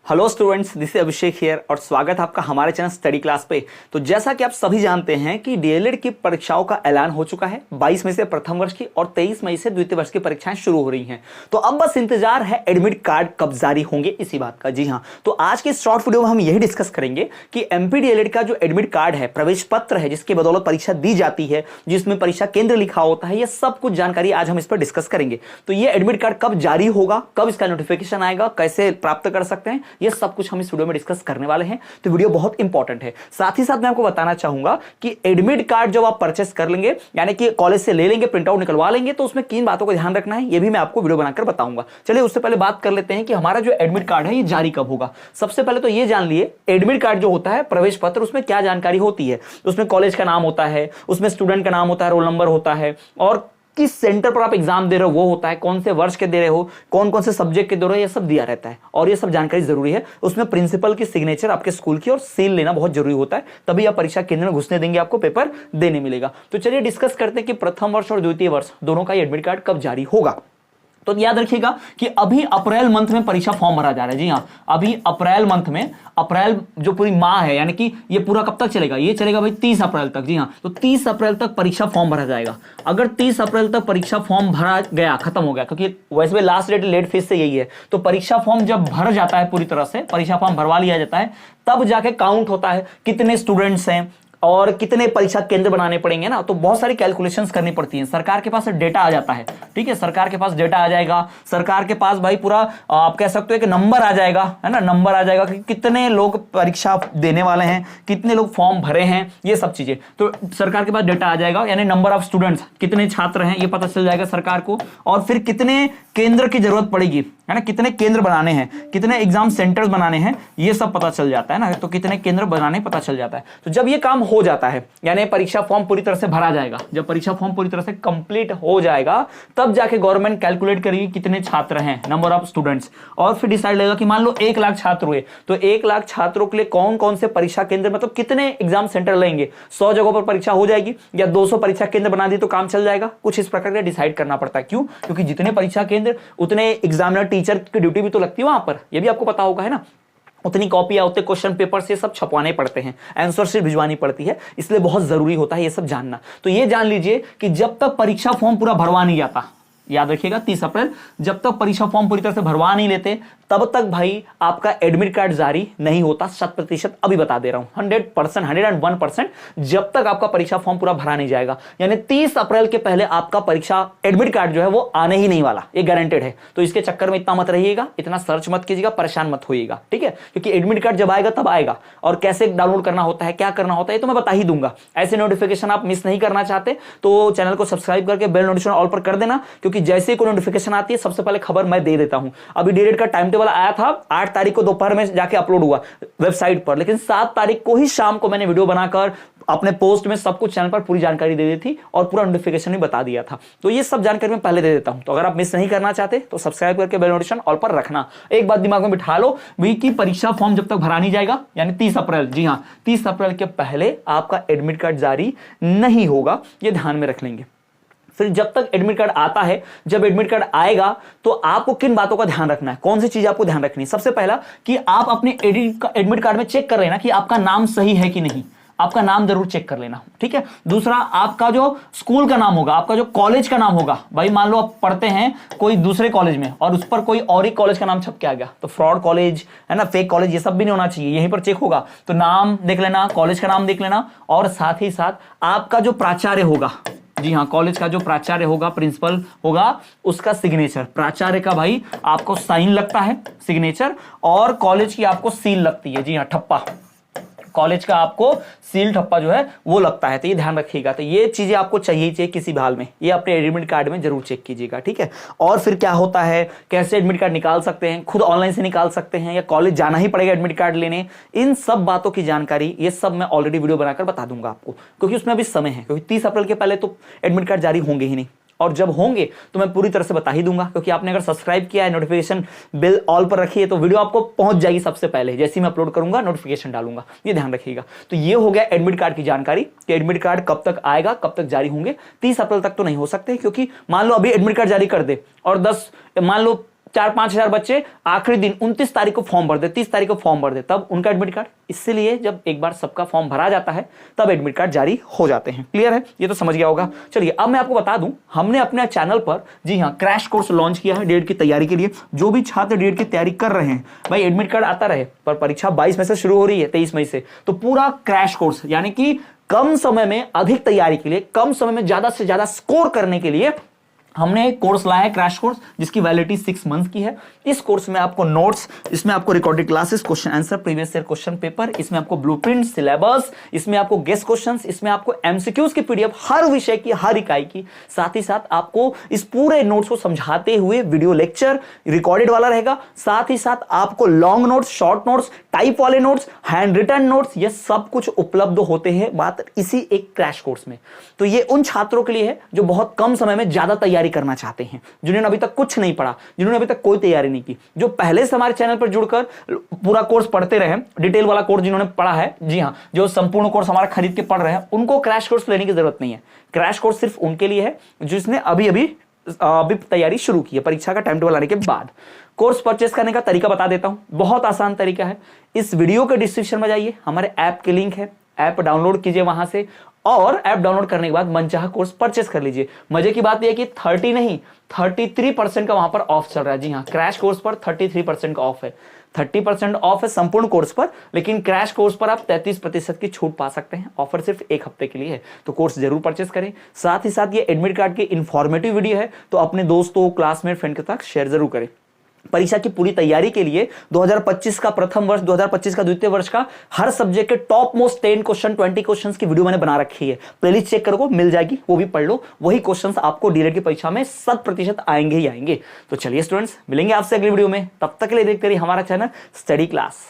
Hello students, this is Abhishek here और स्वागत है आपका हमारे चैनल स्टडी क्लास पे। तो जैसा कि आप सभी जानते हैं कि डीएलएड की परीक्षाओं का ऐलान हो चुका है। 22 मई से प्रथम वर्ष की और 23 मई से द्वितीय वर्ष की परीक्षाएं शुरू हो रही हैं। तो अब बस इंतजार है एडमिट कार्ड कब जारी होंगे इसी बात का। जी हाँ, तो आज के शॉर्ट वीडियो में हम यही डिस्कस करेंगे कि एमपी डीएलएड का जो एडमिट कार्ड है, प्रवेश पत्र है जिसकी बदौलत परीक्षा दी जाती है, जिसमें परीक्षा केंद्र लिखा होता है, यह सब कुछ जानकारी आज हम इस पर डिस्कस करेंगे। तो ये एडमिट कार्ड कब जारी होगा, कब इसका नोटिफिकेशन आएगा, कैसे प्राप्त कर सकते हैं, ये सब कुछ हम इस वीडियो में डिस्कस करने वाले हैं। तो वीडियो बहुत इंपॉर्टेंट है। साथ ही साथ मैं आपको बताना चाहूंगा कि एडमिट कार्ड जब आप परचेस कर लेंगे, यानी कि कॉलेज से ले लेंगे, प्रिंट आउट निकलवा लेंगे, तो उसमें किन बातों का ध्यान रखना है ये भी मैं आपको वीडियो बनाकर बताऊंगा। चलिए उससे पहले बात कर लेते हैं कि हमारा जो एडमिट कार्ड है ये जारी कब होगा। सबसे पहले तो ये जान लिए एडमिट कार्ड जो होता है, प्रवेश पत्र, उसमें क्या जानकारी होती है। उसमें कॉलेज का नाम होता है, उसमें स्टूडेंट का नाम होता है, रोल नंबर होता है, और किस सेंटर पर आप एग्जाम दे रहे हो वो होता है, कौन से वर्ष के दे रहे हो, कौन कौन से सब्जेक्ट के दे रहे हो, ये सब दिया रहता है। और ये सब जानकारी जरूरी है। उसमें प्रिंसिपल की सिग्नेचर, आपके स्कूल की, और सील लेना बहुत जरूरी होता है, तभी आप परीक्षा केंद्र में घुसने देंगे, आपको पेपर देने मिलेगा। तो चलिए डिस्कस करते हैं कि प्रथम वर्ष और द्वितीय वर्ष दोनों का एडमिट कार्ड कब जारी होगा। तो याद रखिएगा कि अभी अप्रैल मंथ में परीक्षा फॉर्म भरा जा रहा है। जी हाँ, अभी अप्रैल मंथ में, अप्रैल जो पूरी माह है, यानी कि ये पूरा कब तक चलेगा, ये चलेगा भाई 30 अप्रैल तक। जी हाँ, तो 30 अप्रैल तक परीक्षा फॉर्म भरा जाएगा। अगर 30 अप्रैल तक परीक्षा फॉर्म भरा गया, खत्म हो गया, क्योंकि वैसे भी लास्ट डेट लेट फीस से यही है, तो परीक्षा फॉर्म जब भर जाता है, पूरी तरह से परीक्षा फॉर्म भरवा लिया जाता है, तब जाके काउंट होता है कितने स्टूडेंट्स हैं और कितने परीक्षा केंद्र बनाने पड़ेंगे ना। तो बहुत सारी कैलकुलेशंस करनी पड़ती हैं। सरकार के पास डेटा आ जाता है, ठीक है, सरकार के पास डेटा आ जाएगा, सरकार के पास भाई पूरा आप कह सकते हो कि नंबर आ जाएगा, है ना, नंबर आ जाएगा कि कितने लोग परीक्षा देने वाले हैं, कितने लोग फॉर्म भरे हैं, ये सब चीजें तो सरकार के पास डेटा आ जाएगा। यानी नंबर ऑफ स्टूडेंट्स, कितने छात्र हैं, ये पता चल जाएगा सरकार को। और फिर कितने केंद्र की जरूरत पड़ेगी, है ना, कितने केंद्र बनाने हैं, कितने एग्जाम सेंटर्स बनाने हैं, ये सब पता चल जाता है ना। तो कितने केंद्र बनाने पता चल जाता है। तो जब ये काम हो जाता है, यानी परीक्षा फॉर्म पूरी तरह से भरा जाएगा, जब परीक्षा फॉर्म पूरी तरह से कंप्लीट हो जाएगा, तब जाके गवर्नमेंट कैलकुलेट करेगी कितने छात्र हैं, नंबर ऑफ स्टूडेंट्स, और फिर डिसाइड लगेगा कि मान लो 1 लाख छात्र हुए, तो 1 लाख छात्रों के लिए कौन कौन से परीक्षा केंद्र, मतलब कितने एग्जाम सेंटर लेंगे। 100 जगहों पर परीक्षा हो जाएगी या 200 परीक्षा केंद्र बना दी तो काम चल जाएगा। कुछ इस प्रकार का डिसाइड करना पड़ता है। क्यों? क्योंकि जितने परीक्षा केंद्र उतने एग्जामिनर, टीचर की ड्यूटी भी तो लगती है वहां पर, ये भी आपको पता होगा, है ना। उतनी कॉपियां, उतने क्वेश्चन पेपर से सब छपवाने पड़ते हैं, आंसर शीट भिजवानी पड़ती है, इसलिए बहुत जरूरी होता है ये सब जानना। तो ये जान लीजिए कि जब तक परीक्षा फॉर्म पूरा भरवा नहीं जाता, याद रखिएगा 30 अप्रैल, जब तक परीक्षा फॉर्म पूरी तरह से भरवा नहीं लेते, तब तक भाई आपका एडमिट कार्ड जारी नहीं होता। 100% अभी बता दे रहा हूं, 100%, 101%, जब तक आपका परीक्षा फॉर्म पूरा भरा नहीं जाएगा। यानी 30 अप्रैल के पहले आपका परीक्षा एडमिट कार्ड जो है वो आने ही नहीं वाला, ये गारंटेड है। तो इसके चक्कर में इतना मत रहिएगा, इतना सर्च मत कीजिएगा, परेशान मत होइएगा, ठीक है। क्योंकि एडमिट कार्ड जब आएगा तब आएगा, और कैसे डाउनलोड करना होता है, क्या करना होता है, ये तो मैं बता ही दूंगा। ऐसे नोटिफिकेशन आप मिस नहीं करना चाहते तो चैनल को सब्सक्राइब करके बेल नोटिफिकेशन ऑल पर कर देना, क्योंकि जैसे कोई नोटिफिकेशन आती है सबसे पहले खबर मैं दे देता हूं। अभी डीएलएड का टाइम टेबल आया था, 8 तारीख को दोपहर में जाके अपलोड हुआ वेबसाइट पर, लेकिन 7 तारीख को ही शाम को मैंने वीडियो बनाकर अपने पोस्ट में सब कुछ चैनल पर पूरी जानकारी दे दी थी और पूरा नोटिफिकेशन भी बता दिया था। तो ये सब जानकारी मैं पहले दे देता हूं। तो अगर आप मिस नहीं करना चाहते तो सब्सक्राइब करके बेल नोटिफिकेशन ऑल पर रखना। एक बात दिमाग में बिठा लो भी कि परीक्षा फॉर्म जब तक भरा नहीं जाएगा, यानी 30 अप्रैल, जी हां, 30 अप्रैल के पहले आपका एडमिट कार्ड जारी नहीं होगा, ये ध्यान में रख लेंगे। फिर जब तक एडमिट कार्ड आता है, जब एडमिट कार्ड आएगा तो आपको किन बातों का ध्यान रखना है, कौन सी चीज आपको ध्यान रखनी है। सबसे पहला कि आप अपने एडमिट कार्ड में चेक कर लेना कि आपका नाम सही है कि नहीं, आपका नाम जरूर चेक कर लेना, ठीक है। दूसरा, आपका जो स्कूल का नाम होगा, आपका जो कॉलेज का नाम होगा, भाई मान लो आप पढ़ते हैं कोई दूसरे कॉलेज में और उस पर कोई और ही कॉलेज का नाम छप के आ गया, तो फ्रॉड कॉलेज, है ना, फेक कॉलेज, ये सब भी नहीं होना चाहिए, यहीं पर चेक होगा। तो नाम देख लेना, कॉलेज का नाम देख लेना, और साथ ही साथ आपका जो प्राचार्य होगा, जी हाँ, कॉलेज का जो प्राचार्य होगा, प्रिंसिपल होगा, उसका सिग्नेचर, प्राचार्य का भाई आपको साइन लगता है, सिग्नेचर, और कॉलेज की आपको सील लगती है, जी हाँ, ठप्पा, कॉलेज का आपको सील ठप्पा जो है वो लगता है। तो ये ध्यान रखिएगा। तो ये चीजें आपको चाहिए किसी भी हाल में, ये अपने एडमिट कार्ड में जरूर चेक कीजिएगा, ठीक है। और फिर क्या होता है, कैसे एडमिट कार्ड निकाल सकते हैं, खुद ऑनलाइन से निकाल सकते हैं या कॉलेज जाना ही पड़ेगा एडमिट कार्ड लेने, इन सब बातों की जानकारी ये सब मैं ऑलरेडी वीडियो बनाकर बता दूंगा आपको, क्योंकि उसमें अभी समय है। क्योंकि 30 अप्रैल के पहले तो एडमिट कार्ड जारी होंगे ही नहीं, और जब होंगे तो मैं पूरी तरह से बता ही दूंगा। क्योंकि आपने अगर सब्सक्राइब किया है, नोटिफिकेशन बेल ऑल पर रखी है, तो वीडियो आपको पहुंच जाएगी सबसे पहले, जैसे ही मैं अपलोड करूंगा नोटिफिकेशन डालूंगा, ये ध्यान रखिएगा। तो ये हो गया एडमिट कार्ड की जानकारी कि एडमिट कार्ड कब तक आएगा, कब तक जारी होंगे। 30 अप्रैल तक तो नहीं हो सकते, क्योंकि मान लो अभी एडमिट कार्ड जारी कर दे और 10 मान लो 4-5 हजार बच्चे आखिरी दिन 29 तारीख को फॉर्म भर दे, 30 तारीख को फॉर्म भर दे, तब उनका एडमिट कार्ड, इसलिए जब एक बार सबका फॉर्म भरा जाता है तब एडमिट कार्ड जारी हो जाते हैं। क्लियर है, ये तो समझ गया होगा। चलिए अब मैं आपको बता दूं, हमने अपने चैनल पर जी हां क्रैश कोर्स लॉन्च किया है डीएड की तैयारी के लिए। जो भी छात्र डीएड की तैयारी कर रहे हैं भाई, एडमिट कार्ड आता रहे पर परीक्षा 22 मई से शुरू हो रही है, 23 मई से, तो पूरा क्रैश कोर्स यानी कि कम समय में अधिक तैयारी के लिए, कम समय में ज्यादा से ज्यादा स्कोर करने के लिए हमने एक कोर्स लाया है, क्रैश कोर्स, जिसकी वैलिडिटी 6 मंथ की है। इस कोर्स में आपको नोट्स, इसमें आपको recorded classes, question answer, previous year question paper, इसमें आपको ब्लूप्रिंट, सिलेबस, इसमें आपको गेस्ट क्वेश्चंस, इसमें आपको एमसीक्यूज की पीडीएफ हर विषय की, हर इकाई की, साथ ही साथ आपको इस पूरे नोट्स को समझाते हुए वीडियो लेक्चर रिकॉर्डेड वाला रहेगा। साथ ही साथ आपको long notes, short notes, type वाले नोट्स, हैंड रिटन नोट्स, ये सब कुछ उपलब्ध होते हैं मात्र इसी एक क्रैश कोर्स में। तो ये उन छात्रों के लिए है जो बहुत कम समय में ज्यादा तैयारी करना चाहते हैं, जिन्होंने अभी तक कुछ नहीं पढ़ा, जिन्होंने अभी तक कोई तैयारी नहीं की, जो पहले से हमारे चैनल पर जुड़कर पूरा कोर्स पढ़ते रहे, डिटेल वाला कोर्स जिन्होंने पढ़ा है, जी हां, जो संपूर्ण कोर्स हमारा खरीद के पढ़ रहे हैं, उनको क्रैश कोर्स लेने की जरूरत नहीं है। क्रैश कोर्स सिर्फ उनके लिए है जिसने अभी तैयारी शुरू की है परीक्षा का टाइम टेबल आने के बाद। कोर्स परचेस करने का तरीका बता देता हूं, बहुत आसान तरीका है। इस वीडियो के डिस्क्रिप्शन में जाइए, हमारे ऐप के लिंक है, ऐप डाउनलोड कीजिए वहां से, और ऐप डाउनलोड करने के बाद मनचाहा कोर्स परचेस कर लीजिए। मजे की बात यह है कि 30 नहीं 33% का वहां पर ऑफ चल रहा है। जी हां, क्रैश कोर्स पर 33% का ऑफ है। 30% ऑफ है संपूर्ण कोर्स पर, लेकिन क्रैश कोर्स पर आप 33% की छूट पा सकते हैं। ऑफर सिर्फ 1 हफ्ते के लिए है, तो कोर्स जरूर परचेस करें। साथ ही साथ ये एडमिट कार्ड की इंफॉर्मेटिव वीडियो है, तो अपने दोस्तों, क्लासमेट, फ्रेंड के साथ शेयर जरूर करें। परीक्षा की पूरी तैयारी के लिए 2025 का प्रथम वर्ष, 2025 का द्वितीय वर्ष का हर सब्जेक्ट के टॉप मोस्ट 10 क्वेश्चन, 20 क्वेश्चंस की वीडियो मैंने बना रखी है। प्लेलिस्ट चेक करो, मिल जाएगी, वो भी पढ़ लो। वही क्वेश्चंस आपको डीएलएड की परीक्षा में 100% आएंगे ही आएंगे। तो चलिए स्टूडेंट्स, मिलेंगे आपसे अगली वीडियो में। तब तक के लिए देखते रहिए हमारा चैनल स्टडी क्लास।